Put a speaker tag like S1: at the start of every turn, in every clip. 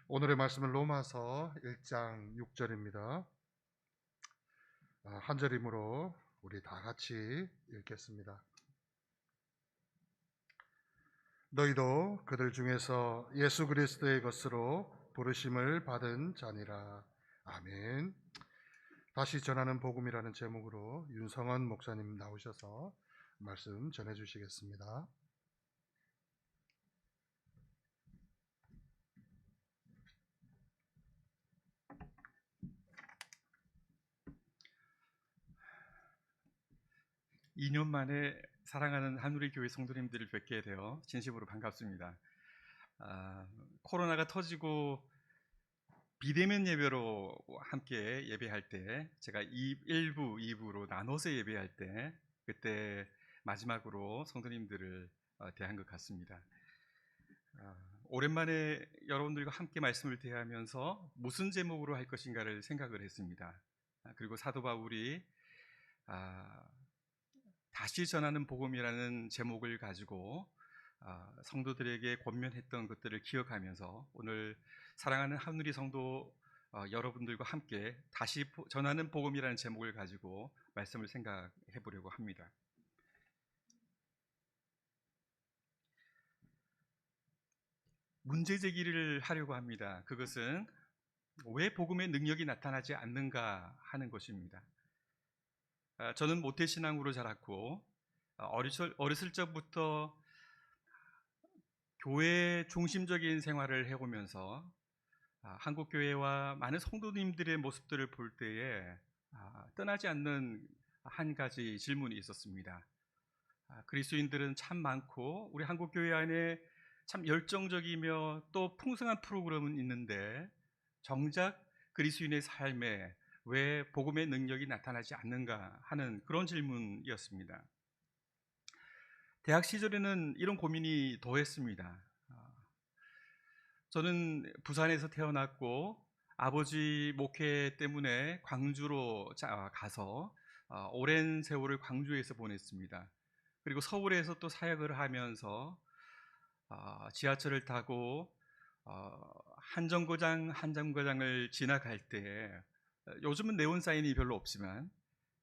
S1: 오늘의 말씀은 로마서 1장 6절입니다. 한 절이므로 우리 다 같이 읽겠습니다. 너희도 그들 중에서 예수 그리스도의 것으로 부르심을 받은 자니라. 아멘. 다시 전하는 복음이라는 제목으로 윤성원 목사님 나오셔서 말씀 전해주시겠습니다.
S2: 2년 만에 사랑하는 한우리 교회 성도님들을 뵙게 되어 진심으로 반갑습니다. 코로나가 터지고 비대면 예배로 함께 예배할 때, 제가 1부, 2부로 나눠서 예배할 때, 그때 마지막으로 성도님들을 대한 것 같습니다. 오랜만에 여러분들과 함께 말씀을 대하면서 무슨 제목으로 할 것인가를 생각을 했습니다. 그리고 사도 바울이 다시 전하는 복음이라는 제목을 가지고 성도들에게 권면했던 것들을 기억하면서 오늘 사랑하는 한우리 성도 여러분들과 함께 다시 전하는 복음이라는 제목을 가지고 말씀을 생각해 보려고 합니다. 문제 제기를 하려고 합니다. 그것은 왜 복음의 능력이 나타나지 않는가 하는 것입니다. 저는 모태신앙으로 자랐고 어렸을 적부터 교회 중심적인 생활을 해오면서 한국교회와 많은 성도님들의 모습들을 볼 때에 떠나지 않는 한 가지 질문이 있었습니다. 그리스도인들은 참 많고 우리 한국교회 안에 참 열정적이며 또 풍성한 프로그램은 있는데 정작 그리스도인의 삶에 왜 복음의 능력이 나타나지 않는가 하는 그런 질문이었습니다. 대학 시절에는 이런 고민이 더했습니다. 저는 부산에서 태어났고 아버지 목회 때문에 광주로 가서 오랜 세월을 광주에서 보냈습니다. 그리고 서울에서 또 사역을 하면서 지하철을 타고 한 정거장 한 정거장을 지나갈 때 요즘은 네온 사인이 별로 없지만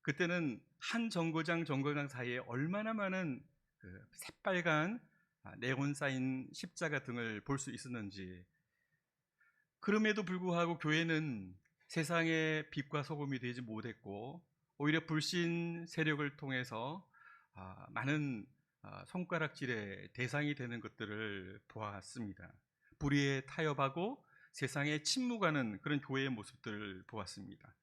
S2: 그때는 한 정거장 사이에 얼마나 많은 그 새빨간 네온 사인 십자가 등을 볼 수 있었는지, 그럼에도 불구하고 교회는 세상의 빛과 소금이 되지 못했고 오히려 불신 세력을 통해서 많은 손가락질의 대상이 되는 것들을 보았습니다. 불의에 타협하고 세상에 침묵하는 그런 교회의 모습들을 보았습니다.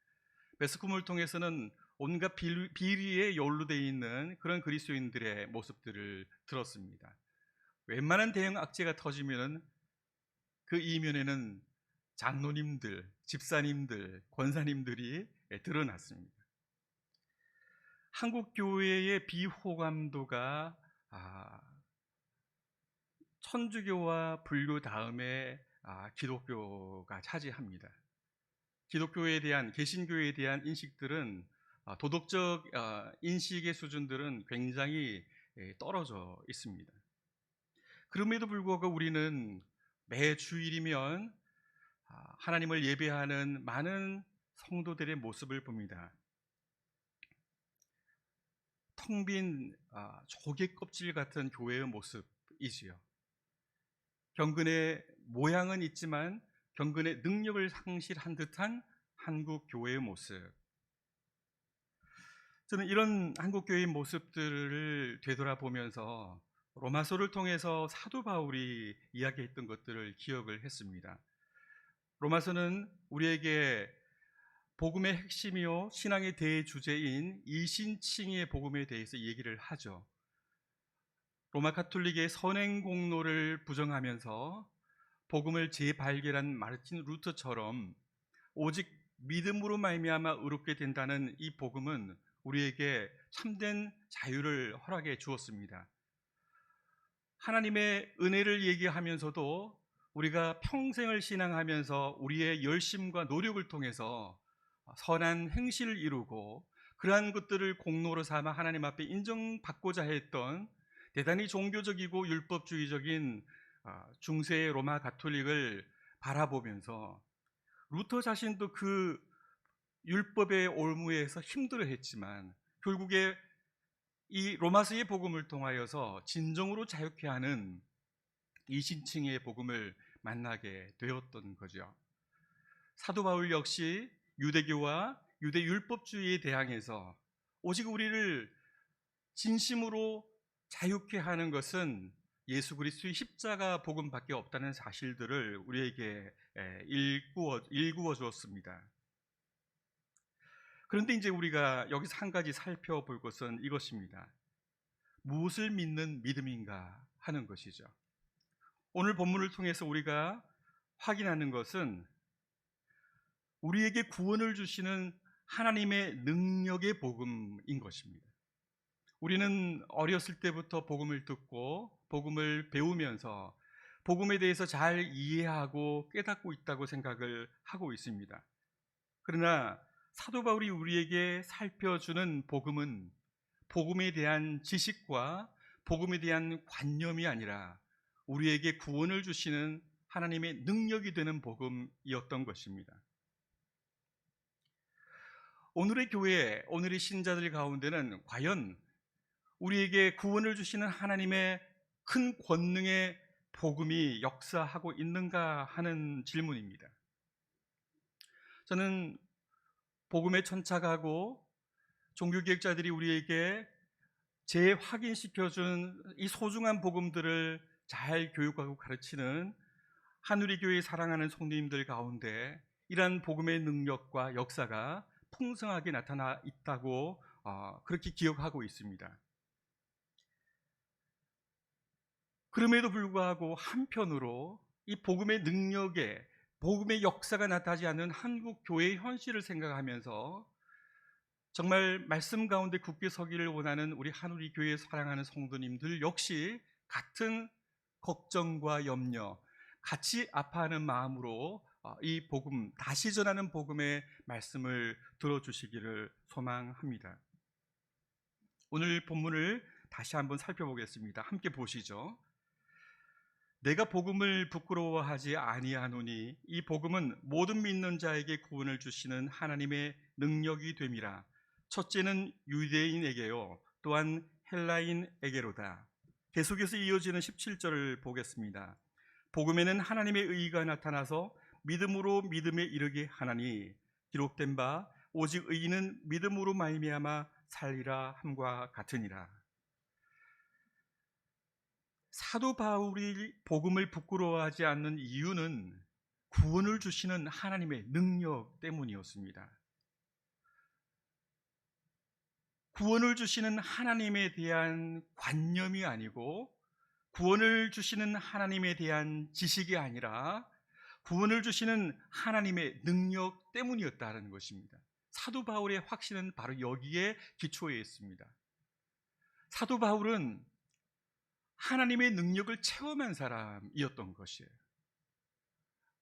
S2: 매스컴을 통해서는 온갖 비리에 연루되어 있는 그런 그리스도인들의 모습들을 들었습니다. 웬만한 대형 악재가 터지면 그 이면에는 장로님들, 집사님들, 권사님들이 드러났습니다. 한국 교회의 비호감도가 천주교와 불교 다음에 기독교가 차지합니다. 기독교에 대한, 개신교에 대한 인식들은 도덕적 인식의 수준들은 굉장히 떨어져 있습니다. 그럼에도 불구하고 우리는 매 주일이면 하나님을 예배하는 많은 성도들의 모습을 봅니다. 텅 빈 조개 껍질 같은 교회의 모습이지요. 경건의 모양은 있지만 경건의 능력을 상실한 듯한 한국 교회의 모습. 저는 이런 한국 교회의 모습들을 되돌아보면서 로마서를 통해서 사도 바울이 이야기했던 것들을 기억을 했습니다. 로마서는 우리에게 복음의 핵심이요 신앙의 대주제인 이신칭의 복음에 대해서 얘기를 하죠. 로마 가톨릭의 선행 공로를 부정하면서 복음을 재발견한 마르틴 루터처럼 오직 믿음으로 말미암아 의롭게 된다는 이 복음은 우리에게 참된 자유를 허락해 주었습니다. 하나님의 은혜를 얘기하면서도 우리가 평생을 신앙하면서 우리의 열심과 노력을 통해서 선한 행실을 이루고 그러한 것들을 공로로 삼아 하나님 앞에 인정받고자 했던 대단히 종교적이고 율법주의적인 중세 로마 가톨릭을 바라보면서 루터 자신도 그 율법의 올무에서 힘들어했지만 결국에 이 로마서의 복음을 통하여서 진정으로 자유케 하는 이신층의 복음을 만나게 되었던 거죠. 사도 바울 역시 유대교와 유대 율법주의에 대항해서 오직 우리를 진심으로 자유케 하는 것은 예수 그리스도의 십자가 복음밖에 없다는 사실들을 우리에게 일구어 주었습니다. 그런데 이제 우리가 여기서 한 가지 살펴볼 것은 이것입니다. 무엇을 믿는 믿음인가 하는 것이죠. 오늘 본문을 통해서 우리가 확인하는 것은 우리에게 구원을 주시는 하나님의 능력의 복음인 것입니다. 우리는 어렸을 때부터 복음을 듣고 복음을 배우면서 복음에 대해서 잘 이해하고 깨닫고 있다고 생각을 하고 있습니다. 그러나 사도 바울이 우리에게 살펴주는 복음은 복음에 대한 지식과 복음에 대한 관념이 아니라 우리에게 구원을 주시는 하나님의 능력이 되는 복음이었던 것입니다. 오늘의 교회, 오늘의 신자들 가운데는 과연 우리에게 구원을 주시는 하나님의 큰 권능의 복음이 역사하고 있는가 하는 질문입니다. 저는 복음에 천착하고 종교개혁자들이 우리에게 재확인시켜준 이 소중한 복음들을 잘 교육하고 가르치는 하누리 교회 사랑하는 성도님들 가운데 이러한 복음의 능력과 역사가 풍성하게 나타나 있다고 그렇게 기억하고 있습니다. 그럼에도 불구하고 한편으로 이 복음의 능력에 복음의 역사가 나타나지 않는 한국 교회의 현실을 생각하면서 정말 말씀 가운데 굳게 서기를 원하는 우리 하누리 교회 사랑하는 성도님들 역시 같은 걱정과 염려, 같이 아파하는 마음으로 이 복음, 다시 전하는 복음의 말씀을 들어주시기를 소망합니다. 오늘 본문을 다시 한번 살펴보겠습니다. 함께 보시죠. 내가 복음을 부끄러워하지 아니하노니 이 복음은 모든 믿는 자에게 구원을 주시는 하나님의 능력이 됨이라. 첫째는 유대인에게요 또한 헬라인에게로다. 계속해서 이어지는 17절을 보겠습니다. 복음에는 하나님의 의가 나타나서 믿음으로 믿음에 이르게 하나니 기록된 바 오직 의인은 믿음으로 말미암아 살리라 함과 같으니라. 사도 바울이 복음을 부끄러워하지 않는 이유는 구원을 주시는 하나님의 능력 때문이었습니다. 구원을 주시는 하나님에 대한 관념이 아니고 구원을 주시는 하나님에 대한 지식이 아니라 구원을 주시는 하나님의 능력 때문이었다는 것입니다. 사도 바울의 확신은 바로 여기에 기초해 있습니다. 사도 바울은 하나님의 능력을 체험한 사람이었던 것이에요.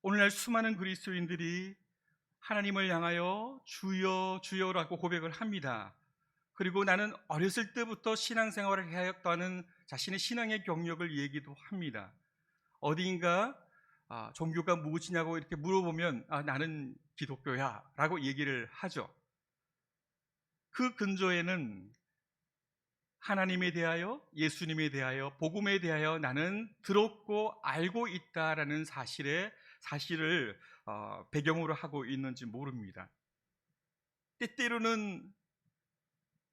S2: 오늘날 수많은 그리스도인들이 하나님을 향하여 주여 주여라고 고백을 합니다. 그리고 나는 어렸을 때부터 신앙생활을 해왔다는 자신의 신앙의 경력을 얘기도 합니다. 어디인가 종교가 무엇이냐고 이렇게 물어보면 나는 기독교야 라고 얘기를 하죠. 그 근저에는 하나님에 대하여, 예수님에 대하여, 복음에 대하여 나는 들었고 알고 있다라는 사실을 배경으로 하고 있는지 모릅니다. 때때로는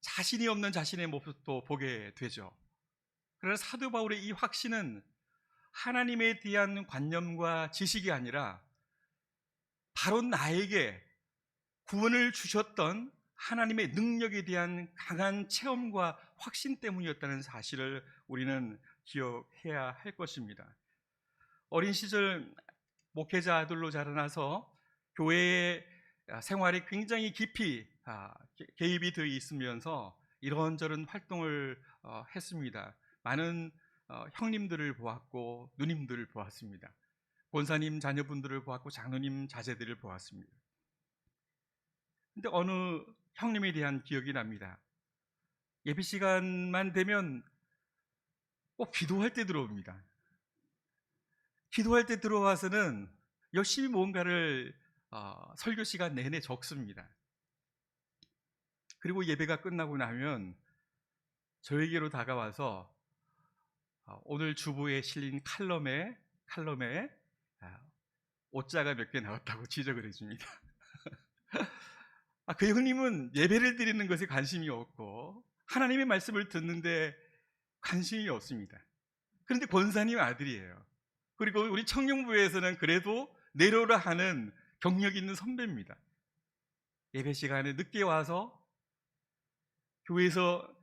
S2: 자신이 없는 자신의 모습도 보게 되죠. 그러나 사도 바울의 이 확신은 하나님에 대한 관념과 지식이 아니라 바로 나에게 구원을 주셨던 하나님의 능력에 대한 강한 체험과 확신 때문이었다는 사실을 우리는 기억해야 할 것입니다. 어린 시절 목회자 아들로 자라나서 교회의 생활에 굉장히 깊이 개입이 되어 있으면서 이런저런 활동을 했습니다. 많은 형님들을 보았고 누님들을 보았습니다. 권사님 자녀분들을 보았고 장로님 자제들을 보았습니다. 근데 어느 형님에 대한 기억이 납니다. 예배 시간만 되면 꼭 기도할 때 들어옵니다. 기도할 때 들어와서는 열심히 무언가를 설교 시간 내내 적습니다. 그리고 예배가 끝나고 나면 저에게로 다가와서 오늘 주보에 실린 칼럼에 오자가 몇 개 나왔다고 지적을 해줍니다. 그 형님은 예배를 드리는 것에 관심이 없고 하나님의 말씀을 듣는데 관심이 없습니다. 그런데 권사님 아들이에요. 그리고 우리 청년부에서는 그래도 내려오라 하는 경력 있는 선배입니다. 예배 시간에 늦게 와서 교회에서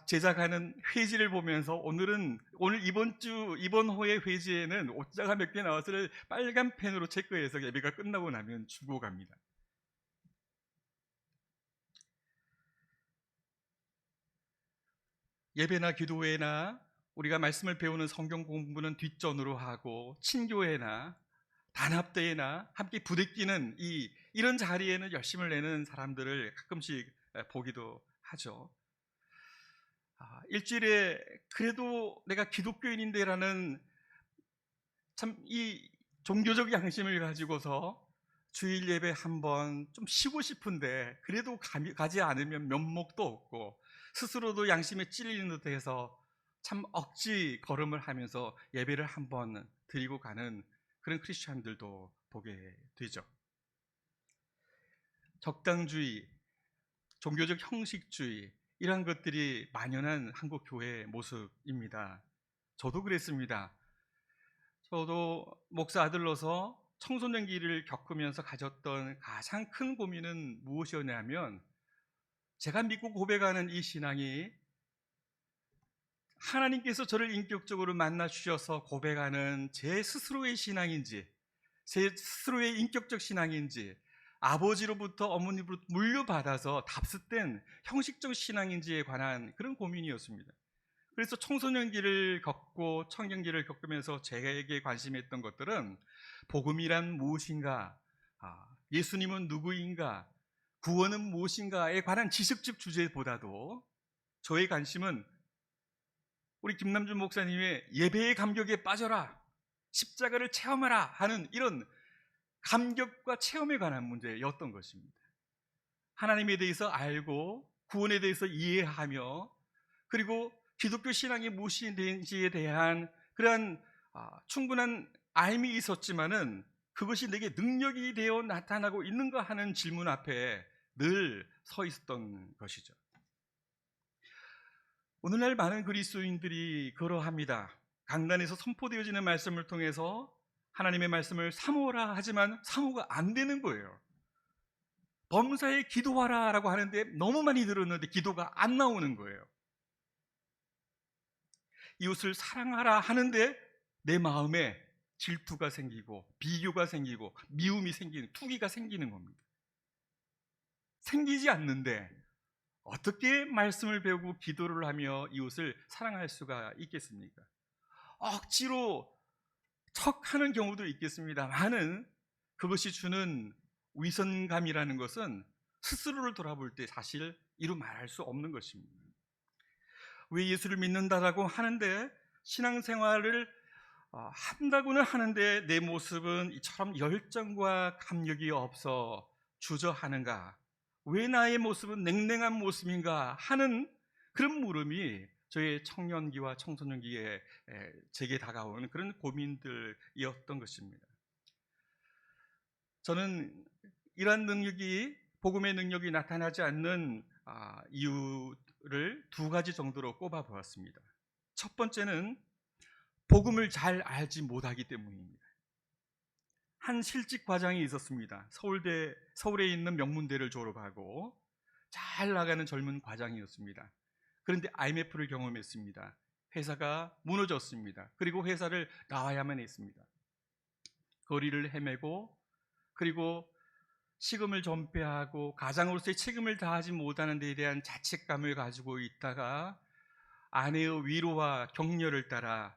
S2: 제작하는 회지를 보면서 오늘 이번 호의 회지에는 오자가 몇 개 나와서를 빨간 펜으로 체크해서 예배가 끝나고 나면 주고 갑니다. 예배나 기도회나 우리가 말씀을 배우는 성경 공부는 뒷전으로 하고 친교회나 단합대회나 함께 부대끼는 이런 자리에는 열심을 내는 사람들을 가끔씩 보기도 하죠. 일주일에 그래도 내가 기독교인인데라는 참 이 종교적 양심을 가지고서 주일 예배 한번 좀 쉬고 싶은데 그래도 가지 않으면 면목도 없고 스스로도 양심에 찔리는 듯해서 참 억지 걸음을 하면서 예배를 한번 드리고 가는 그런 크리스찬들도 보게 되죠. 적당주의, 종교적 형식주의 이러한 것들이 만연한 한국 교회의 모습입니다. 저도 그랬습니다. 저도 목사 아들로서 청소년기를 겪으면서 가졌던 가장 큰 고민은 무엇이었냐면 제가 믿고 고백하는 이 신앙이 하나님께서 저를 인격적으로 만나 주셔서 고백하는 제 스스로의 신앙인지 제 스스로의 인격적 신앙인지 아버지로부터 어머니로부터 물려받아서 답습된 형식적 신앙인지에 관한 그런 고민이었습니다. 그래서 청소년기를 겪고 청년기를 겪으면서 제게 관심했던 것들은 복음이란 무엇인가, 예수님은 누구인가, 구원은 무엇인가에 관한 지식적 주제보다도 저의 관심은 우리 김남준 목사님의 예배의 감격에 빠져라, 십자가를 체험하라 하는 이런 감격과 체험에 관한 문제였던 것입니다. 하나님에 대해서 알고 구원에 대해서 이해하며 그리고 기독교 신앙이 무엇인지에 대한 그러한 충분한 알미 있었지만은 그것이 내게 능력이 되어 나타나고 있는가 하는 질문 앞에 늘 서 있었던 것이죠. 오늘날 많은 그리스도인들이 그러합니다. 강단에서 선포되어지는 말씀을 통해서 하나님의 말씀을 사모하라 하지만 사모가 안 되는 거예요. 범사에 기도하라 라고 하는데 너무 많이 들었는데 기도가 안 나오는 거예요. 이웃을 사랑하라 하는데 내 마음에 질투가 생기고 비교가 생기고 미움이 생기는, 투기가 생기는 겁니다. 생기지 않는데 어떻게 말씀을 배우고 기도를 하며 이웃을 사랑할 수가 있겠습니까? 억지로 척하는 경우도 있겠습니다만은 그것이 주는 위선감이라는 것은 스스로를 돌아볼 때 사실 이루 말할 수 없는 것입니다. 왜 예수를 믿는다라고 하는데 신앙생활을 한다고는 하는데 내 모습은 이처럼 열정과 감격이 없어 주저하는가? 왜 나의 모습은 냉랭한 모습인가? 하는 그런 물음이 저의 청년기와 청소년기에 제게 다가오는 그런 고민들이었던 것입니다. 저는 이러한 능력이, 복음의 능력이 나타나지 않는 이유를 두 가지 정도로 꼽아 보았습니다. 첫 번째는 복음을 잘 알지 못하기 때문입니다. 한 실직 과장이 있었습니다. 서울에 있는 명문대를 졸업하고 잘 나가는 젊은 과장이었습니다. 그런데 IMF를 경험했습니다. 회사가 무너졌습니다. 그리고 회사를 나와야만 했습니다. 거리를 헤매고 그리고 시금을 전폐하고 가장으로서의 책임을 다하지 못하는 데에 대한 자책감을 가지고 있다가 아내의 위로와 격려를 따라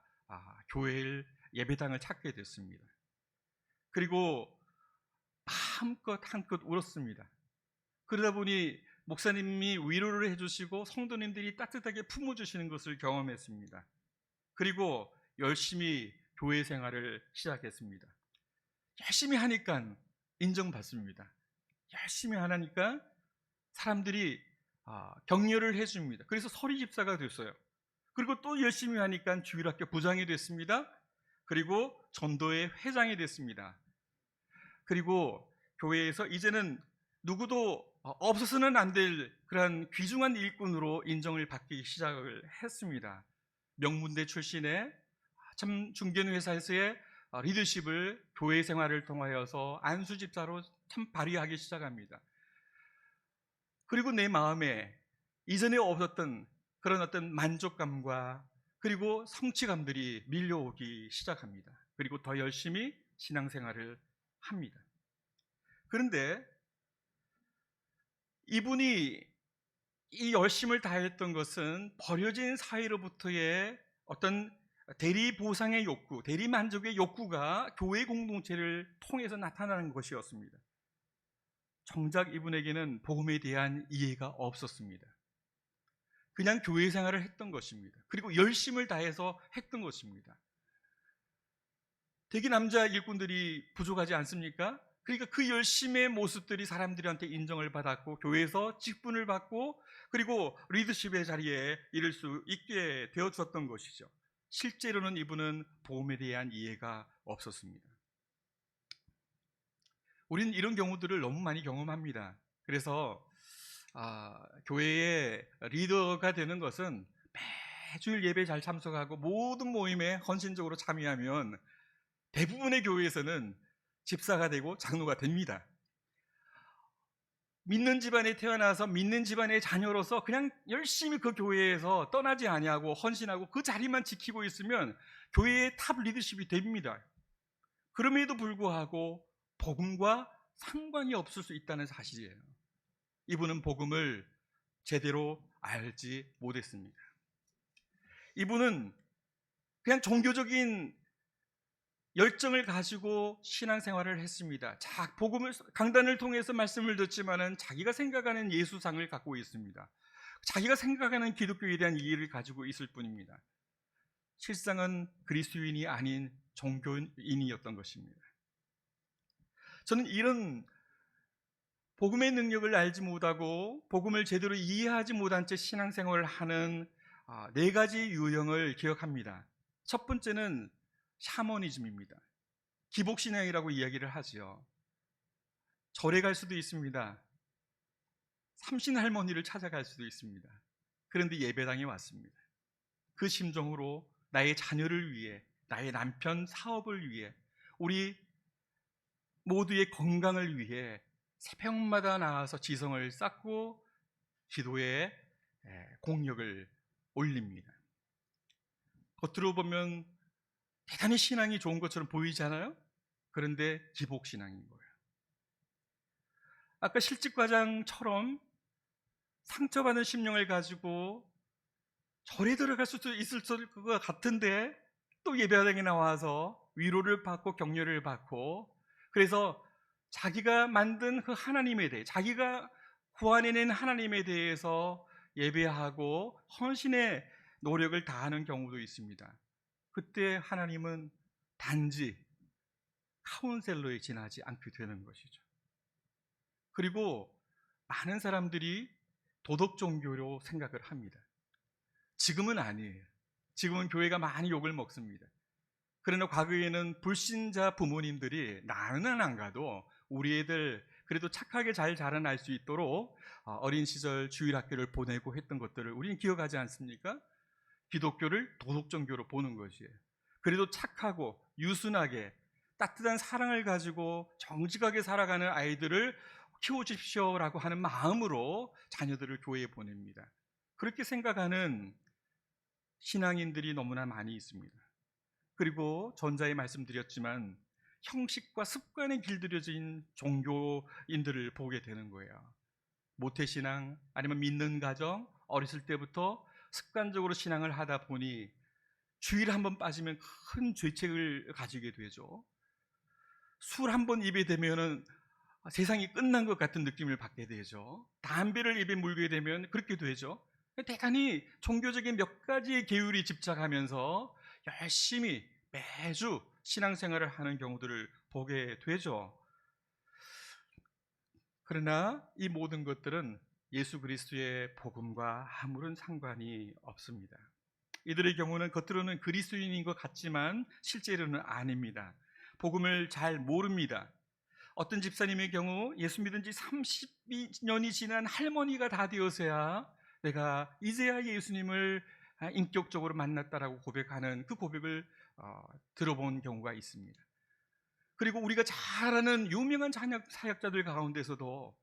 S2: 교회를, 예배당을 찾게 됐습니다. 그리고 마음껏 한껏 울었습니다. 그러다 보니 목사님이 위로를 해주시고 성도님들이 따뜻하게 품어주시는 것을 경험했습니다. 그리고 열심히 교회 생활을 시작했습니다. 열심히 하니까 인정받습니다. 열심히 하니까 사람들이 격려를 해줍니다. 그래서 서리 집사가 됐어요. 그리고 또 열심히 하니까 주일학교 부장이 됐습니다. 그리고 전도회 회장이 됐습니다. 그리고 교회에서 이제는 누구도 없어서는 안 될 그런 귀중한 일꾼으로 인정을 받기 시작을 했습니다. 명문대 출신의 참 중견 회사에서의 리더십을 교회 생활을 통하여서 안수 집사로 참 발휘하기 시작합니다. 그리고 내 마음에 이전에 없었던 그런 어떤 만족감과 그리고 성취감들이 밀려오기 시작합니다. 그리고 더 열심히 신앙생활을 합니다. 그런데 이분이 이 열심을 다했던 것은 버려진 사회로부터의 어떤 대리 보상의 욕구, 대리 만족의 욕구가 교회 공동체를 통해서 나타나는 것이었습니다. 정작 이분에게는 복음에 대한 이해가 없었습니다. 그냥 교회 생활을 했던 것입니다. 그리고 열심을 다해서 했던 것입니다. 대개 남자 일꾼들이 부족하지 않습니까? 그러니까 그 열심의 모습들이 사람들한테 인정을 받았고 교회에서 직분을 받고 그리고 리더십의 자리에 이를 수 있게 되어주었던 것이죠. 실제로는 이분은 복음에 대한 이해가 없었습니다. 우리는 이런 경우들을 너무 많이 경험합니다. 그래서 교회의 리더가 되는 것은 매주일 예배 잘 참석하고 모든 모임에 헌신적으로 참여하면 대부분의 교회에서는 집사가 되고 장로가 됩니다. 믿는 집안에 태어나서 믿는 집안의 자녀로서 그냥 열심히 그 교회에서 떠나지 아니하고 헌신하고 그 자리만 지키고 있으면 교회의 탑 리더십이 됩니다. 그럼에도 불구하고 복음과 상관이 없을 수 있다는 사실이에요. 이분은 복음을 제대로 알지 못했습니다. 이분은 그냥 종교적인 열정을 가지고 신앙생활을 했습니다. 복음을 강단을 통해서 말씀을 듣지만은 자기가 생각하는 예수상을 갖고 있습니다. 자기가 생각하는 기독교에 대한 이해를 가지고 있을 뿐입니다. 실상은 그리스도인이 아닌 종교인이었던 것입니다. 저는 이런 복음의 능력을 알지 못하고 복음을 제대로 이해하지 못한 채 신앙생활을 하는 4가지 유형을 기억합니다. 첫 번째는 샤머니즘입니다. 기복신앙이라고 이야기를 하지요. 절에 갈 수도 있습니다. 삼신 할머니를 찾아갈 수도 있습니다. 그런데 예배당에 왔습니다. 그 심정으로 나의 자녀를 위해, 나의 남편 사업을 위해, 우리 모두의 건강을 위해 새벽마다 나와서 지성을 쌓고 기도에 공력을 올립니다. 겉으로 보면 대단히 신앙이 좋은 것처럼 보이잖아요. 그런데 기복신앙인 거예요. 아까 실직과장처럼 상처받은 심령을 가지고 절에 들어갈 수도 있을 것 같은데 또 예배당에 나와서 위로를 받고 격려를 받고 그래서 자기가 만든 그 하나님에 대해 자기가 구원해낸 하나님에 대해서 예배하고 헌신의 노력을 다하는 경우도 있습니다. 그때 하나님은 단지 카운셀러에 지나지 않게 되는 것이죠. 그리고 많은 사람들이 도덕 종교로 생각을 합니다. 지금은 아니에요. 지금은 교회가 많이 욕을 먹습니다. 그러나 과거에는 불신자 부모님들이 나는 안 가도 우리 애들 그래도 착하게 잘 자라날 수 있도록 어린 시절 주일학교를 보내고 했던 것들을 우리는 기억하지 않습니까? 기독교를 도덕 종교로 보는 것이에요. 그래도 착하고 유순하게 따뜻한 사랑을 가지고 정직하게 살아가는 아이들을 키워주십시오라고 하는 마음으로 자녀들을 교회에 보냅니다. 그렇게 생각하는 신앙인들이 너무나 많이 있습니다. 그리고 전자에 말씀드렸지만 형식과 습관에 길들여진 종교인들을 보게 되는 거예요. 모태신앙 아니면 믿는 가정 어렸을 때부터 습관적으로 신앙을 하다 보니 주일 한번 빠지면 큰 죄책을 가지게 되죠. 술 한번 입에 대면은 세상이 끝난 것 같은 느낌을 받게 되죠. 담배를 입에 물게 되면 그렇게 되죠. 대단히 종교적인 몇 가지의 계율이 집착하면서 열심히 매주 신앙생활을 하는 경우들을 보게 되죠. 그러나 이 모든 것들은 예수 그리스도의 복음과 아무런 상관이 없습니다. 이들의 경우는 겉으로는 그리스도인인 것 같지만 실제로는 아닙니다. 복음을 잘 모릅니다. 어떤 집사님의 경우 예수 믿은 지 30년이 지난 할머니가 다 되어서야 내가 이제야 예수님을 인격적으로 만났다라고 고백하는 그 고백을 들어본 경우가 있습니다. 그리고 우리가 잘 아는 유명한 사역자들 가운데서도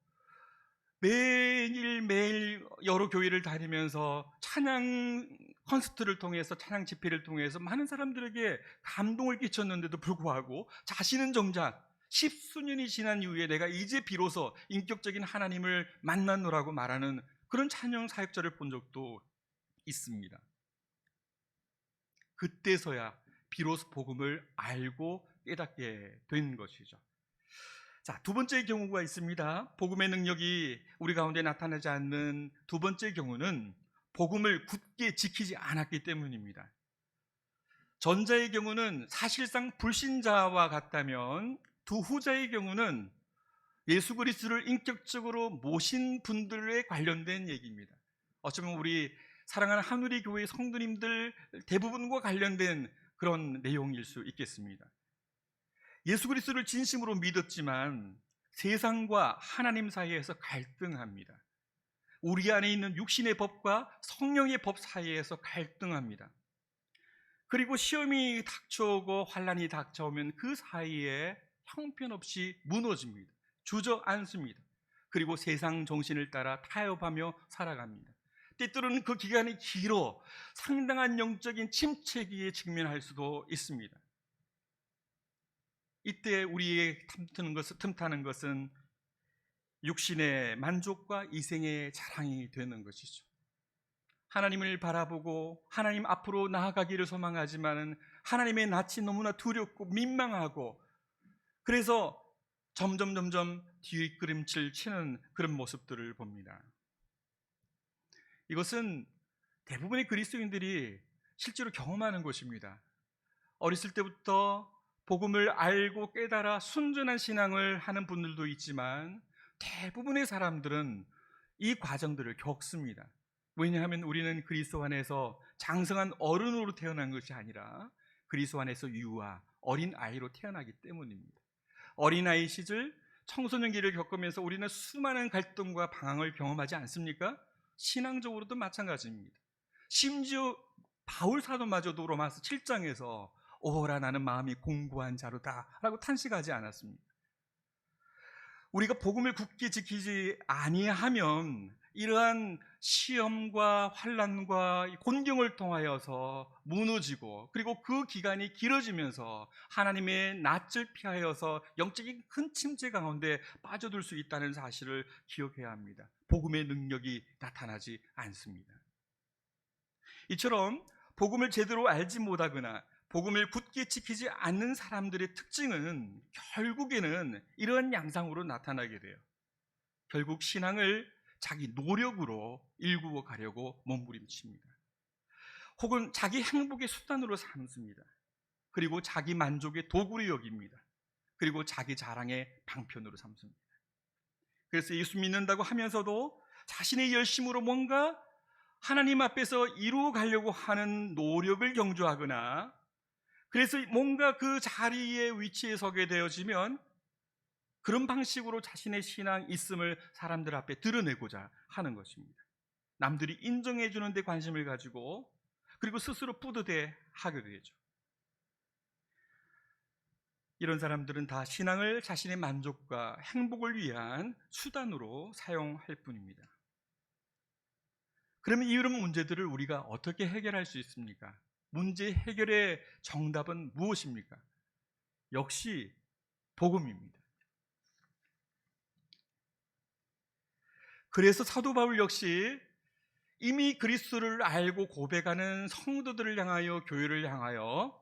S2: 매일 여러 교회를 다니면서 찬양 콘서트를 통해서, 찬양 집회를 통해서 많은 사람들에게 감동을 끼쳤는데도 불구하고 자신은 정작 10수년이 지난 이후에 내가 이제 비로소 인격적인 하나님을 만났노라고 말하는 그런 찬양 사역자를 본 적도 있습니다. 그때서야 비로소 복음을 알고 깨닫게 된 것이죠. 자, 두 번째 경우가 있습니다. 복음의 능력이 우리 가운데 나타나지 않는 두 번째 경우는 복음을 굳게 지키지 않았기 때문입니다. 전자의 경우는 사실상 불신자와 같다면 두 후자의 경우는 예수 그리스도를 인격적으로 모신 분들에 관련된 얘기입니다. 어쩌면 우리 사랑하는 하누리 교회 성도님들 대부분과 관련된 그런 내용일 수 있겠습니다. 예수 그리스도를 진심으로 믿었지만 세상과 하나님 사이에서 갈등합니다. 우리 안에 있는 육신의 법과 성령의 법 사이에서 갈등합니다. 그리고 시험이 닥쳐오고 환난이 닥쳐오면 그 사이에 형편없이 무너집니다. 주저앉습니다. 그리고 세상 정신을 따라 타협하며 살아갑니다. 때때로는 그 기간이 길어 상당한 영적인 침체기에 직면할 수도 있습니다. 이때 우리의 틈타는 것은 육신의 만족과 이생의 자랑이 되는 것이죠. 하나님을 바라보고 하나님 앞으로 나아가기를 소망하지만 하나님의 낯이 너무나 두렵고 민망하고, 그래서 점점 뒷걸음질 치는 그런 모습들을 봅니다. 이것은 대부분의 그리스도인들이 실제로 경험하는 것입니다. 어렸을 때부터 복음을 알고 깨달아 순전한 신앙을 하는 분들도 있지만 대부분의 사람들은 이 과정들을 겪습니다. 왜냐하면 우리는 그리스도 안에서 장성한 어른으로 태어난 것이 아니라 그리스도 안에서 유아, 어린 아이로 태어나기 때문입니다. 어린아이 시절, 청소년기를 겪으면서 우리는 수많은 갈등과 방황을 경험하지 않습니까? 신앙적으로도 마찬가지입니다. 심지어 바울 사도마저도 로마서 7장에서 오호라 나는 마음이 공고한 자로다 라고 탄식하지 않았습니다. 우리가 복음을 굳게 지키지 아니하면 이러한 시험과 환난과 곤경을 통하여서 무너지고, 그리고 그 기간이 길어지면서 하나님의 낯을 피하여서 영적인 큰 침체 가운데 빠져들 수 있다는 사실을 기억해야 합니다. 복음의 능력이 나타나지 않습니다. 이처럼 복음을 제대로 알지 못하거나 복음을 굳게 지키지 않는 사람들의 특징은 결국에는 이러한 양상으로 나타나게 돼요. 결국 신앙을 자기 노력으로 일구어 가려고 몸부림칩니다. 혹은 자기 행복의 수단으로 삼습니다. 그리고 자기 만족의 도구로 여깁니다. 그리고 자기 자랑의 방편으로 삼습니다. 그래서 예수 믿는다고 하면서도 자신의 열심으로 뭔가 하나님 앞에서 이루어 가려고 하는 노력을 경주하거나, 그래서 뭔가 그 자리에 위치에 서게 되어지면 그런 방식으로 자신의 신앙 있음을 사람들 앞에 드러내고자 하는 것입니다. 남들이 인정해 주는 데 관심을 가지고, 그리고 스스로 뿌듯해 하게 되죠. 이런 사람들은 다 신앙을 자신의 만족과 행복을 위한 수단으로 사용할 뿐입니다. 그러면 이런 문제들을 우리가 어떻게 해결할 수 있습니까? 문제 해결의 정답은 무엇입니까? 역시 복음입니다. 그래서 사도 바울 역시 이미 그리스도를 알고 고백하는 성도들을 향하여, 교회를 향하여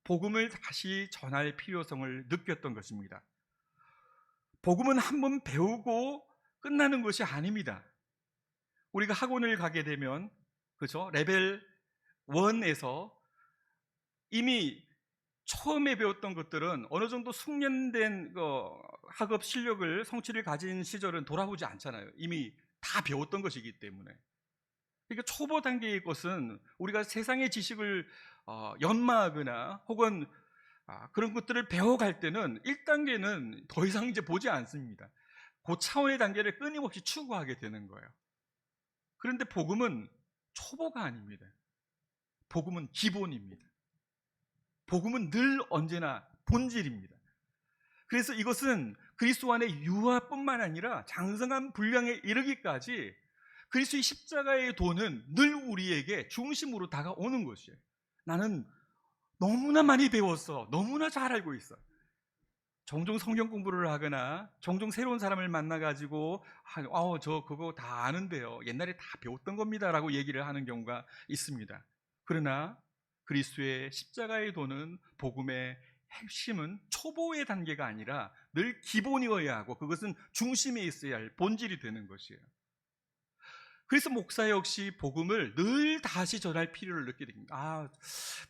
S2: 복음을 다시 전할 필요성을 느꼈던 것입니다. 복음은 한번 배우고 끝나는 것이 아닙니다. 우리가 학원을 가게 되면, 그죠? 레벨 1에서 이미 처음에 배웠던 것들은 어느 정도 숙련된 학업 실력을 성취를 가진 시절은 돌아오지 않잖아요. 이미 다 배웠던 것이기 때문에. 그러니까 초보 단계의 것은 우리가 세상의 지식을 연마하거나 혹은 그런 것들을 배워갈 때는 1단계는 더 이상 이제 보지 않습니다. 그 차원의 단계를 끊임없이 추구하게 되는 거예요. 그런데 복음은 초보가 아닙니다. 복음은 기본입니다. 복음은 늘 언제나 본질입니다. 그래서 이것은 그리스도 안의 유아뿐만 아니라 장성한 분량에 이르기까지 그리스도의 십자가의 도는 늘 우리에게 중심으로 다가오는 것이에요. 나는 너무나 많이 배웠어. 너무나 잘 알고 있어. 종종 성경 공부를 하거나 종종 새로운 사람을 만나가지고 저 그거 다 아는데요. 옛날에 다 배웠던 겁니다 라고 얘기를 하는 경우가 있습니다. 그러나 그리스도의 십자가의 도는 복음의 핵심은 초보의 단계가 아니라 늘 기본이어야 하고 그것은 중심에 있어야 할 본질이 되는 것이에요. 그래서 목사 역시 복음을 늘 다시 전할 필요를 느끼게 됩니다.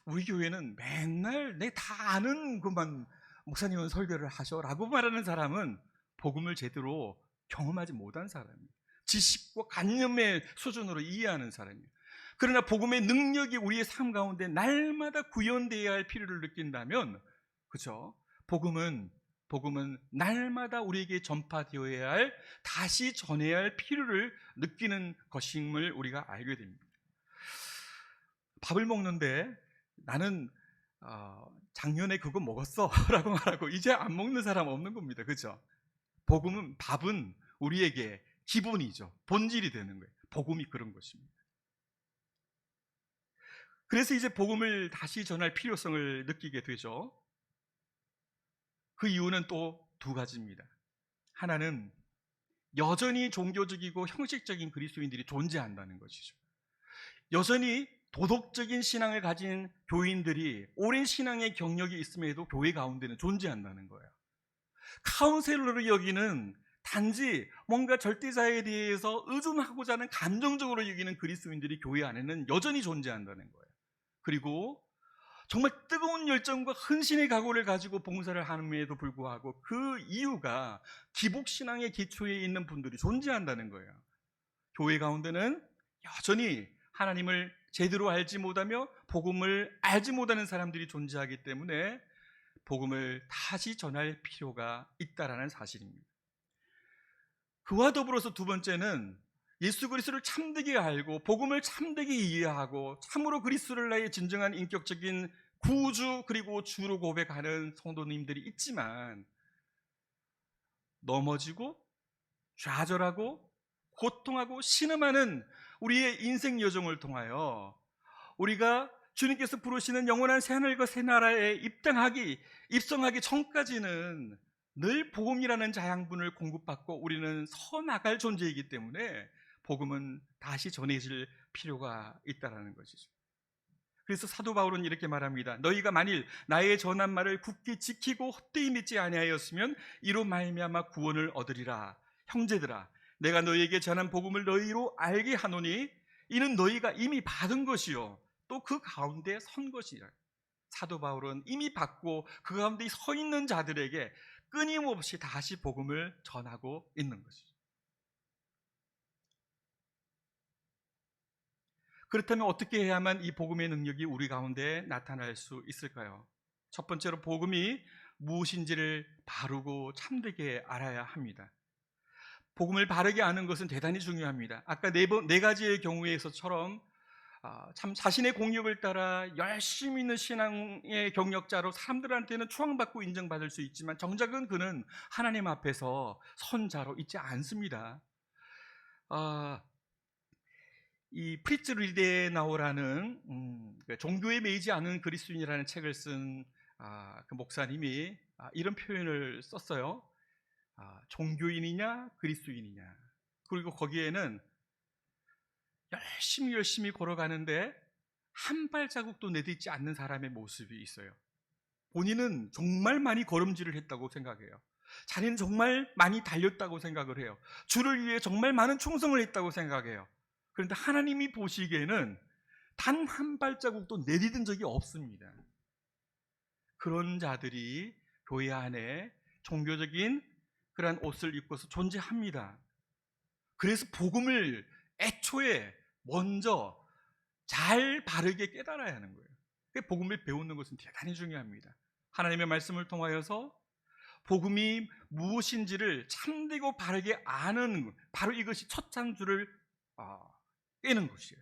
S2: 우리 교회는 맨날 내 다 아는 것만 목사님은 설교를 하셔라고 말하는 사람은 복음을 제대로 경험하지 못한 사람이에요. 지식과 관념의 수준으로 이해하는 사람이에요. 그러나 복음의 능력이 우리의 삶 가운데 날마다 구현되어야 할 필요를 느낀다면, 그렇죠? 복음은 날마다 우리에게 전파되어야 할, 다시 전해야 할 필요를 느끼는 것임을 우리가 알게 됩니다. 밥을 먹는데 나는 작년에 그거 먹었어 라고 말하고 이제 안 먹는 사람 없는 겁니다. 그렇죠? 밥은 우리에게 기본이죠. 본질이 되는 거예요. 복음이 그런 것입니다. 그래서 이제 복음을 다시 전할 필요성을 느끼게 되죠. 그 이유는 또 두 가지입니다. 하나는 여전히 종교적이고 형식적인 그리스도인들이 존재한다는 것이죠. 여전히 도덕적인 신앙을 가진 교인들이 오랜 신앙의 경력이 있음에도 교회 가운데는 존재한다는 거예요. 카운셀러로 여기는 단지 뭔가 절대자에 대해서 의존하고자 하는 감정적으로 여기는 그리스도인들이 교회 안에는 여전히 존재한다는 거예요. 그리고 정말 뜨거운 열정과 헌신의 각오를 가지고 봉사를 함에도 불구하고 그 이유가 기복신앙의 기초에 있는 분들이 존재한다는 거예요. 교회 가운데는 여전히 하나님을 제대로 알지 못하며 복음을 알지 못하는 사람들이 존재하기 때문에 복음을 다시 전할 필요가 있다라는 사실입니다. 그와 더불어서 두 번째는 예수 그리스도를 참되게 알고 복음을 참되게 이해하고 참으로 그리스도를 나의 진정한 인격적인 구주 그리고 주로 고백하는 성도님들이 있지만 넘어지고 좌절하고 고통하고 신음하는 우리의 인생 여정을 통하여 우리가 주님께서 부르시는 영원한 새하늘과 새나라에 입성하기 전까지는 늘 복음이라는 자양분을 공급받고 우리는 서 나갈 존재이기 때문에 복음은 다시 전해질 필요가 있다는 것이죠. 그래서 사도 바울은 이렇게 말합니다. 너희가 만일 나의 전한 말을 굳게 지키고 헛되이 믿지 아니하였으면 이로 말미암아 구원을 얻으리라. 형제들아, 내가 너희에게 전한 복음을 너희로 알게 하노니 이는 너희가 이미 받은 것이요 또 그 가운데 선 것이라. 사도 바울은 이미 받고 그 가운데 서 있는 자들에게 끊임없이 다시 복음을 전하고 있는 것이죠. 그렇다면 어떻게 해야만 이 복음의 능력이 우리 가운데 나타날 수 있을까요? 첫 번째로 복음이 무엇인지를 바르고 참되게 알아야 합니다. 복음을 바르게 아는 것은 대단히 중요합니다. 아까 네 가지의 경우에서처럼 참 자신의 공력을 따라 열심히 있는 신앙의 경력자로 사람들한테는 추앙받고 인정받을 수 있지만 정작은 그는 하나님 앞에서 선자로 있지 않습니다. 이 프리츠 리데나우라는 종교에 매이지 않은 그리스도인이라는 책을 쓴 그 목사님이 이런 표현을 썼어요. 종교인이냐 그리스도인이냐. 그리고 거기에는 열심히 걸어가는데 한 발자국도 내딛지 않는 사람의 모습이 있어요. 본인은 정말 많이 걸음질을 했다고 생각해요. 자기는 정말 많이 달렸다고 생각을 해요. 주를 위해 정말 많은 충성을 했다고 생각해요. 그런데 하나님이 보시기에는 단 한 발자국도 내딛은 적이 없습니다. 그런 자들이 교회 안에 종교적인 그러한 옷을 입고서 존재합니다. 그래서 복음을 애초에 먼저 잘 바르게 깨달아야 하는 거예요. 복음을 배우는 것은 대단히 중요합니다. 하나님의 말씀을 통하여서 복음이 무엇인지를 참되고 바르게 아는, 바로 이것이 첫 찬수를 깨는 것이에요.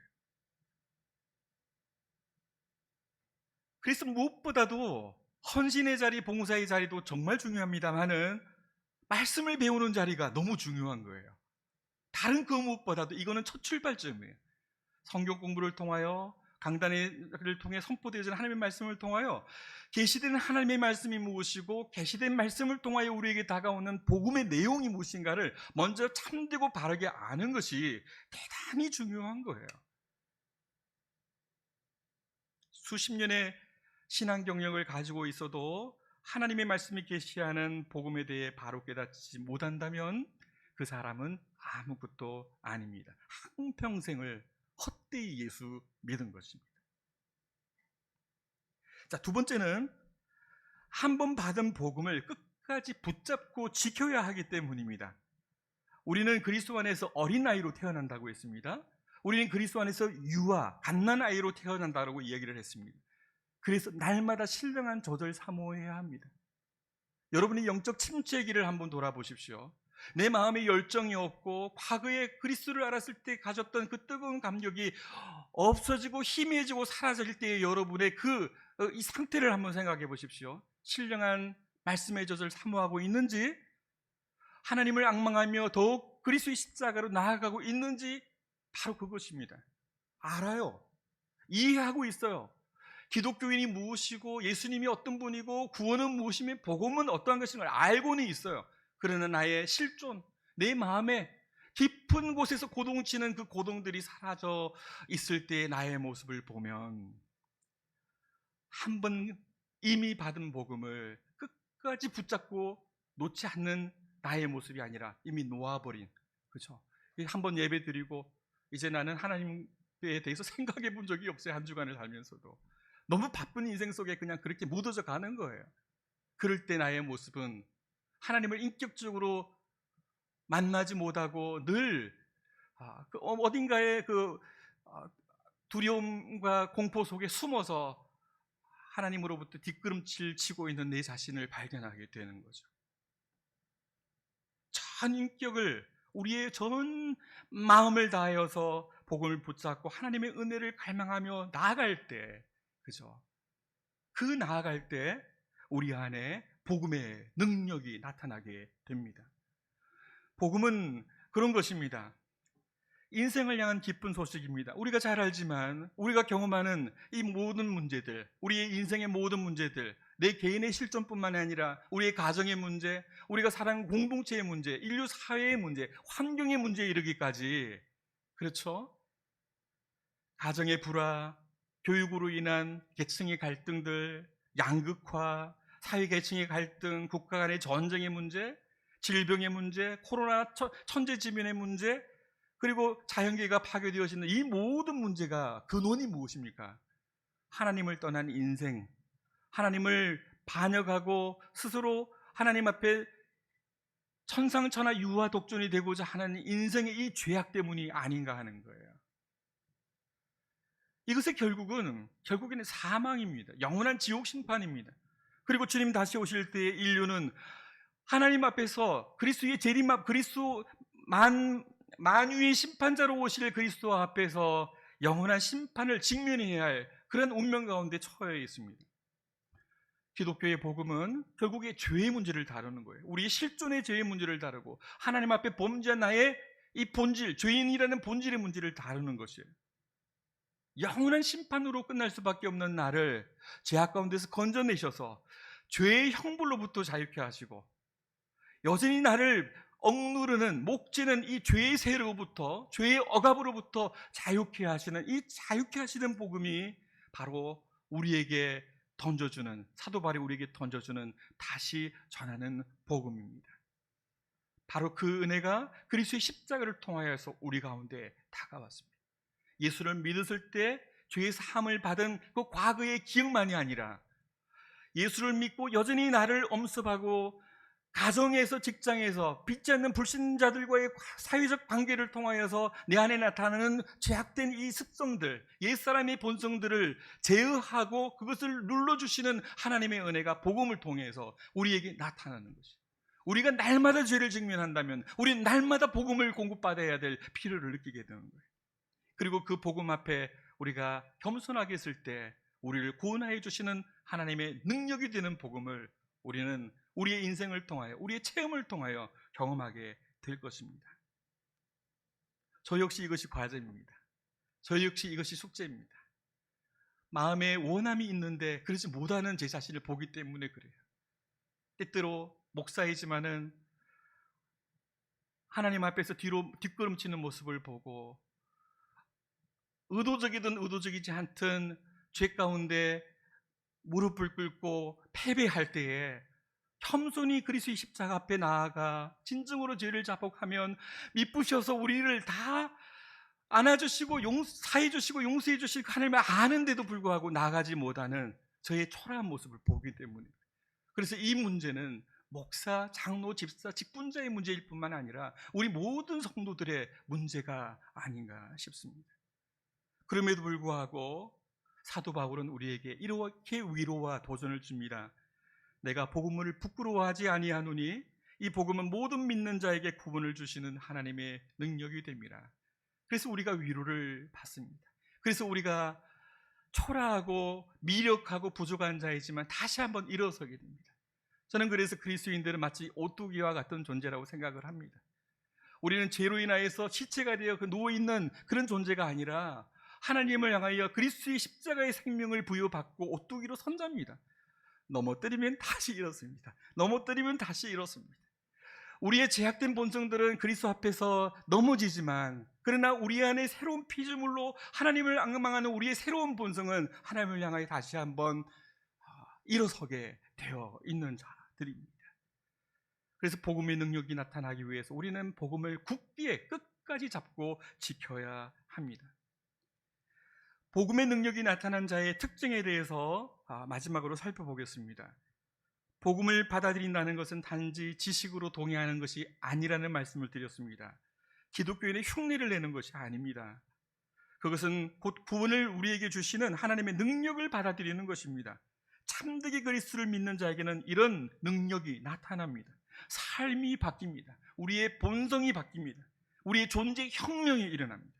S2: 그래서 무엇보다도 헌신의 자리, 봉사의 자리도 정말 중요합니다만은 말씀을 배우는 자리가 너무 중요한 거예요. 다른 그 무엇보다도 이거는 첫 출발점이에요. 성경 공부를 통하여, 강단을 통해 선포되어진 하나님의 말씀을 통하여 계시된 하나님의 말씀이 무엇이고 계시된 말씀을 통하여 우리에게 다가오는 복음의 내용이 무엇인가를 먼저 참되고 바르게 아는 것이 대단히 중요한 거예요. 수십 년의 신앙 경력을 가지고 있어도 하나님의 말씀이 계시하는 복음에 대해 바로 깨닫지 못한다면 그 사람은 아무것도 아닙니다. 한평생을 헛되이 예수 믿은 것입니다. 자, 두 번째는 한 번 받은 복음을 끝까지 붙잡고 지켜야 하기 때문입니다. 우리는 그리스도 안에서 어린아이로 태어난다고 했습니다. 우리는 그리스도 안에서 유아, 갓난아이로 태어난다고 이야기를 했습니다. 그래서 날마다 신령한 젖을 사모해야 합니다. 여러분이 영적 침체기를 한번 돌아보십시오. 내 마음에 열정이 없고 과거에 그리스도를 알았을 때 가졌던 그 뜨거운 감격이 없어지고 희미해지고 사라질 때의 여러분의 이 상태를 한번 생각해 보십시오. 신령한 말씀의 젖을 사모하고 있는지, 하나님을 앙망하며 더욱 그리스도의 십자가로 나아가고 있는지, 바로 그것입니다. 알아요. 이해하고 있어요. 기독교인이 무엇이고 예수님이 어떤 분이고 구원은 무엇이며 복음은 어떠한 것인가 알고는 있어요. 그러나 나의 실존, 내 마음에 깊은 곳에서 고동치는 그 고동들이 사라져 있을 때 나의 모습을 보면 한 번 이미 받은 복음을 끝까지 붙잡고 놓지 않는 나의 모습이 아니라 이미 놓아버린, 그렇죠? 한 번 예배 드리고 이제 나는 하나님에 대해서 생각해 본 적이 없어요. 한 주간을 살면서도 너무 바쁜 인생 속에 그냥 그렇게 묻어져 가는 거예요. 그럴 때 나의 모습은 하나님을 인격적으로 만나지 못하고 늘 어딘가에 두려움과 공포 속에 숨어서 하나님으로부터 뒷걸음질 치고 있는 내 자신을 발견하게 되는 거죠. 전 인격을, 우리의 전 마음을 다하여서 복음을 붙잡고 하나님의 은혜를 갈망하며 나아갈 때, 그죠? 그 나아갈 때 우리 안에 복음의 능력이 나타나게 됩니다. 복음은 그런 것입니다. 인생을 향한 기쁜 소식입니다. 우리가 잘 알지만 우리가 경험하는 이 모든 문제들, 우리의 인생의 모든 문제들, 내 개인의 실존뿐만 아니라 우리의 가정의 문제, 우리가 살아가는 공동체의 문제, 인류 사회의 문제, 환경의 문제에 이르기까지, 그렇죠? 가정의 불화, 교육으로 인한 계층의 갈등들, 양극화, 사회계층의 갈등, 국가 간의 전쟁의 문제, 질병의 문제, 코로나 천재지변의 문제, 그리고 자연계가 파괴되어지는 이 모든 문제가 근원이 무엇입니까? 하나님을 떠난 인생, 하나님을 반역하고 스스로 하나님 앞에 천상천하 유아 독존이 되고자 하는 인생의 이 죄악 때문이 아닌가 하는 거예요. 이것의 결국에는 사망입니다. 영원한 지옥 심판입니다. 그리고 주님 다시 오실 때의 인류는 하나님 앞에서 그리스도의 재림 앞, 그리스도 만유의 심판자로 오실 그리스도 앞에서 영원한 심판을 직면해야 할 그런 운명 가운데 처해 있습니다. 기독교의 복음은 결국에 죄의 문제를 다루는 거예요. 우리의 실존의 죄의 문제를 다루고 하나님 앞에 범죄한 나의 이 본질, 죄인이라는 본질의 문제를 다루는 것이에요. 영원한 심판으로 끝날 수밖에 없는 나를 죄악 가운데서 건져내셔서 죄의 형벌로부터 자유케 하시고 여전히 나를 억누르는 목지는 이 죄의 세로부터, 죄의 억압으로부터 자유케 하시는, 이 자유케 하시는 복음이 바로 우리에게 던져주는, 사도 바울이 우리에게 던져주는, 다시 전하는 복음입니다. 바로 그 은혜가 그리스도의 십자가를 통하여서 우리 가운데 다가왔습니다. 예수를 믿었을 때 죄의 사함을 받은 그 과거의 기억만이 아니라 예수를 믿고 여전히 나를 엄습하고 가정에서, 직장에서 믿지 않는 불신자들과의 사회적 관계를 통하여서 내 안에 나타나는 죄악된 이 습성들, 옛사람의 본성들을 제어하고 그것을 눌러주시는 하나님의 은혜가 복음을 통해서 우리에게 나타나는 것이죠. 우리가 날마다 죄를 직면한다면 우리는 날마다 복음을 공급받아야 될 필요를 느끼게 되는 거예요. 그리고 그 복음 앞에 우리가 겸손하게 있을 때 우리를 구원하여 주시는 하나님의 능력이 되는 복음을 우리는 우리의 인생을 통하여, 우리의 체험을 통하여 경험하게 될 것입니다. 저 역시 이것이 과제입니다. 저 역시 이것이 숙제입니다. 마음에 원함이 있는데 그러지 못하는 제 자신을 보기 때문에 그래요. 때때로 목사이지만은 하나님 앞에서 뒤로 뒷걸음치는 모습을 보고 의도적이든 의도적이지 않든 죄 가운데 무릎을 꿇고 패배할 때에 겸손히 그리스도의 십자가 앞에 나아가 진정으로 죄를 자복하면 미쁘셔서 우리를 다 안아주시고 사해주시고 용서해주실 하나님을 아는데도 불구하고 나가지 못하는 저의 초라한 모습을 보기 때문에, 그래서 이 문제는 목사, 장로, 집사, 직분자의 문제일 뿐만 아니라 우리 모든 성도들의 문제가 아닌가 싶습니다. 그럼에도 불구하고 사도 바울은 우리에게 이렇게 위로와 도전을 줍니다. 내가 복음을 부끄러워하지 아니하노니 이 복음은 모든 믿는 자에게 구원을 주시는 하나님의 능력이 됩니다. 그래서 우리가 위로를 받습니다. 그래서 우리가 초라하고 미력하고 부족한 자이지만 다시 한번 일어서게 됩니다. 저는 그래서 그리스도인들은 마치 오뚜기와 같은 존재라고 생각을 합니다. 우리는 죄로 인하여서 시체가 되어 누워있는 그런 존재가 아니라 하나님을 향하여 그리스도의 십자가의 생명을 부여받고 오뚜기로 선자입니다. 넘어뜨리면 다시 일어섭니다. 넘어뜨리면 다시 일어섭니다. 우리의 제약된 본성들은 그리스도 앞에서 넘어지지만, 그러나 우리 안에 새로운 피조물로 하나님을 앙망하는 우리의 새로운 본성은 하나님을 향하여 다시 한번 일어서게 되어 있는 자들입니다. 그래서 복음의 능력이 나타나기 위해서 우리는 복음을 굳게 끝까지 잡고 지켜야 합니다. 복음의 능력이 나타난 자의 특징에 대해서 마지막으로 살펴보겠습니다. 복음을 받아들인다는 것은 단지 지식으로 동의하는 것이 아니라는 말씀을 드렸습니다. 기독교인의 흉내를 내는 것이 아닙니다. 그것은 곧 구원을 우리에게 주시는 하나님의 능력을 받아들이는 것입니다. 참되게 그리스도를 믿는 자에게는 이런 능력이 나타납니다. 삶이 바뀝니다. 우리의 본성이 바뀝니다. 우리의 존재 혁명이 일어납니다.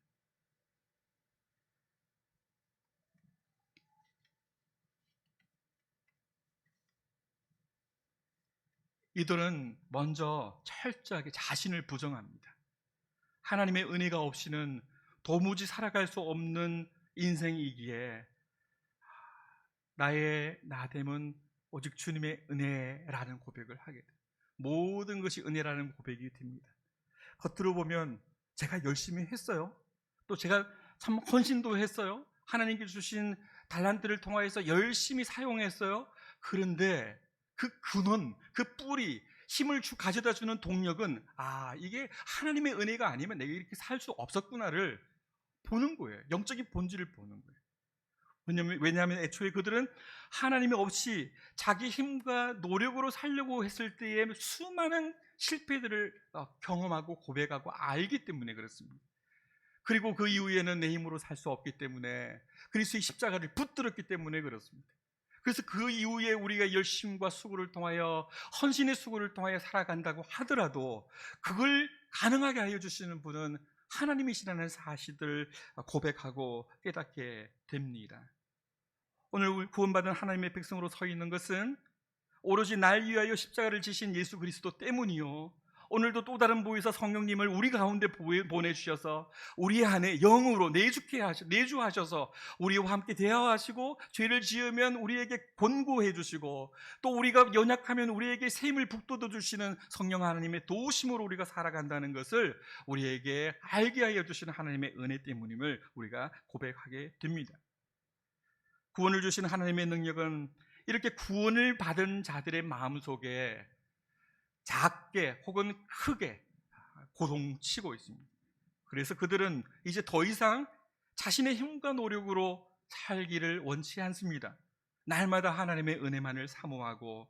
S2: 이들은 먼저 철저하게 자신을 부정합니다. 하나님의 은혜가 없이는 도무지 살아갈 수 없는 인생이기에 나의 나됨은 오직 주님의 은혜라는 고백을 하게 돼요. 모든 것이 은혜라는 고백이 됩니다. 겉으로 보면 제가 열심히 했어요. 또 제가 참 헌신도 했어요. 하나님께 주신 달란트를 통하여서 열심히 사용했어요. 그런데 그 근원, 그 뿌리, 힘을 가져다 주는 동력은 이게 하나님의 은혜가 아니면 내가 이렇게 살 수 없었구나를 보는 거예요. 영적인 본질을 보는 거예요. 왜냐하면 애초에 그들은 하나님이 없이 자기 힘과 노력으로 살려고 했을 때의 수많은 실패들을 경험하고 고백하고 알기 때문에 그렇습니다. 그리고 그 이후에는 내 힘으로 살 수 없기 때문에 그리스도의 십자가를 붙들었기 때문에 그렇습니다. 그래서 그 이후에 우리가 열심과 수고를 통하여, 헌신의 수고를 통하여 살아간다고 하더라도 그걸 가능하게 하여 주시는 분은 하나님이시라는 사실을 고백하고 깨닫게 됩니다. 오늘 구원받은 하나님의 백성으로 서 있는 것은 오로지 날 위하여 십자가를 지신 예수 그리스도 때문이요, 오늘도 또 다른 부에서 성령님을 우리 가운데 보내주셔서 우리 안에 영으로 내주하셔서 우리와 함께 대화하시고, 죄를 지으면 우리에게 권고해 주시고, 또 우리가 연약하면 우리에게 새 힘을 북돋워 주시는 성령 하나님의 도우심으로 우리가 살아간다는 것을 우리에게 알게 하여 주시는 하나님의 은혜 때문임을 우리가 고백하게 됩니다. 구원을 주신 하나님의 능력은 이렇게 구원을 받은 자들의 마음속에 작게 혹은 크게 고동치고 있습니다. 그래서 그들은 이제 더 이상 자신의 힘과 노력으로 살기를 원치 않습니다. 날마다 하나님의 은혜만을 사모하고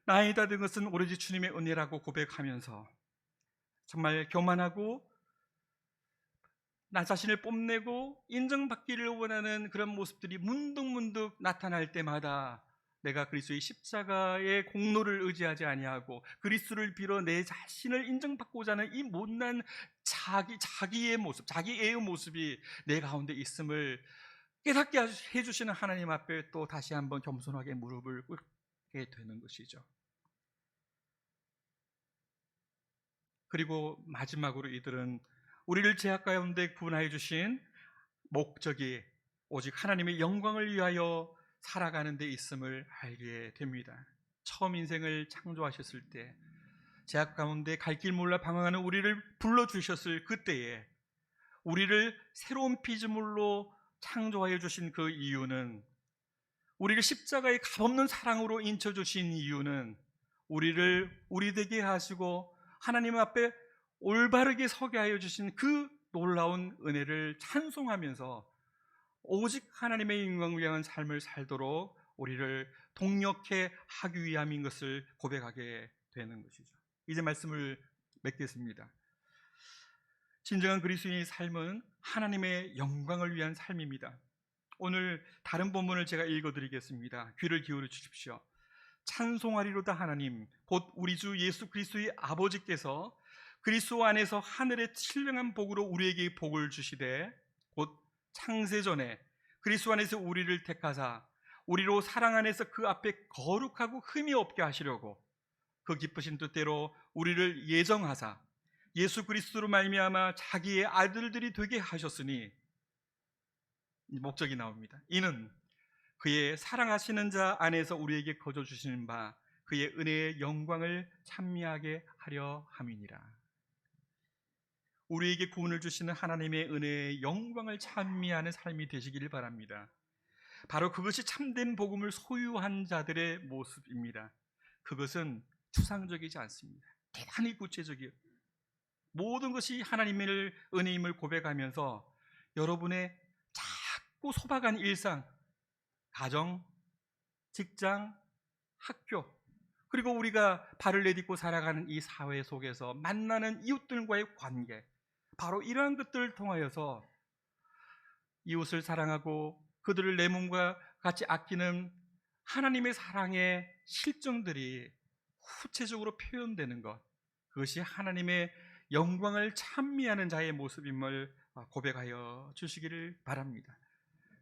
S2: 나의 다른 것은 오로지 주님의 은혜라고 고백하면서 정말 교만하고 나 자신을 뽐내고 인정받기를 원하는 그런 모습들이 문득문득 나타날 때마다 내가 그리스도의 십자가의 공로를 의지하지 아니하고 그리스도를 빌어 내 자신을 인정받고자 하는 이 못난 자기의 모습, 자기의 모습이 내 가운데 있음을 깨닫게 해주시는 하나님 앞에 또 다시 한번 겸손하게 무릎을 꿇게 되는 것이죠. 그리고 마지막으로 이들은 우리를 죄악 가운데 구원하여 주신 목적이 오직 하나님의 영광을 위하여 살아가는 데 있음을 알게 됩니다. 처음 인생을 창조하셨을 때 죄악 가운데 갈 길 몰라 방황하는 우리를 불러주셨을 그때에 우리를 새로운 피조물로 창조하여 주신 그 이유는, 우리를 십자가의 값없는 사랑으로 인쳐주신 이유는 우리를 우리 되게 하시고 하나님 앞에 올바르게 서게 하여 주신 그 놀라운 은혜를 찬송하면서 오직 하나님의 영광을 위한 삶을 살도록 우리를 동력해 하기 위함인 것을 고백하게 되는 것이죠. 이제 말씀을 맺겠습니다. 진정한 그리스도인의 삶은 하나님의 영광을 위한 삶입니다. 오늘 다른 본문을 제가 읽어드리겠습니다. 귀를 기울여 주십시오. 찬송하리로다 하나님 곧 우리 주 예수 그리스도의 아버지께서 그리스도 안에서 하늘의 신령한 복으로 우리에게 복을 주시되 곧 창세전에 그리스도 안에서 우리를 택하사 우리로 사랑 안에서 그 앞에 거룩하고 흠이 없게 하시려고 그 기쁘신 뜻대로 우리를 예정하사 예수 그리스도로 말미암아 자기의 아들들이 되게 하셨으니, 목적이 나옵니다. 이는 그의 사랑하시는 자 안에서 우리에게 거저 주시는 바 그의 은혜의 영광을 찬미하게 하려 함이니라. 우리에게 구원을 주시는 하나님의 은혜의 영광을 찬미하는 삶이 되시기를 바랍니다. 바로 그것이 참된 복음을 소유한 자들의 모습입니다. 그것은 추상적이지 않습니다. 대단히 구체적이에요. 모든 것이 하나님의 은혜임을 고백하면서 여러분의 작고 소박한 일상, 가정, 직장, 학교, 그리고 우리가 발을 내딛고 살아가는 이 사회 속에서 만나는 이웃들과의 관계, 바로 이러한 것들을 통하여서 이웃을 사랑하고 그들을 내 몸과 같이 아끼는 하나님의 사랑의 실정들이 구체적으로 표현되는 것, 그것이 하나님의 영광을 찬미하는 자의 모습임을 고백하여 주시기를 바랍니다.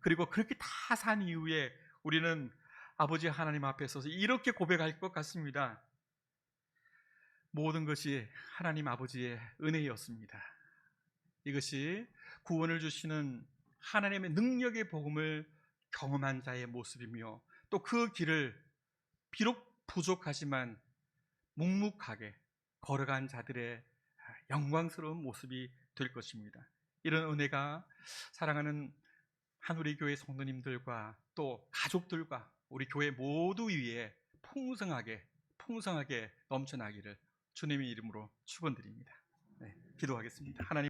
S2: 그리고 그렇게 다 산 이후에 우리는 아버지 하나님 앞에 서서 이렇게 고백할 것 같습니다. 모든 것이 하나님 아버지의 은혜였습니다. 이것이 구원을 주시는 하나님의 능력의 복음을 경험한 자의 모습이며 또 그 길을 비록 부족하지만 묵묵하게 걸어간 자들의 영광스러운 모습이 될 것입니다. 이런 은혜가 사랑하는 한우리 교회 성도님들과 또 가족들과 우리 교회 모두 위에 풍성하게 넘쳐나기를 주님의 이름으로 축원드립니다. 기도하겠습니다. 하나님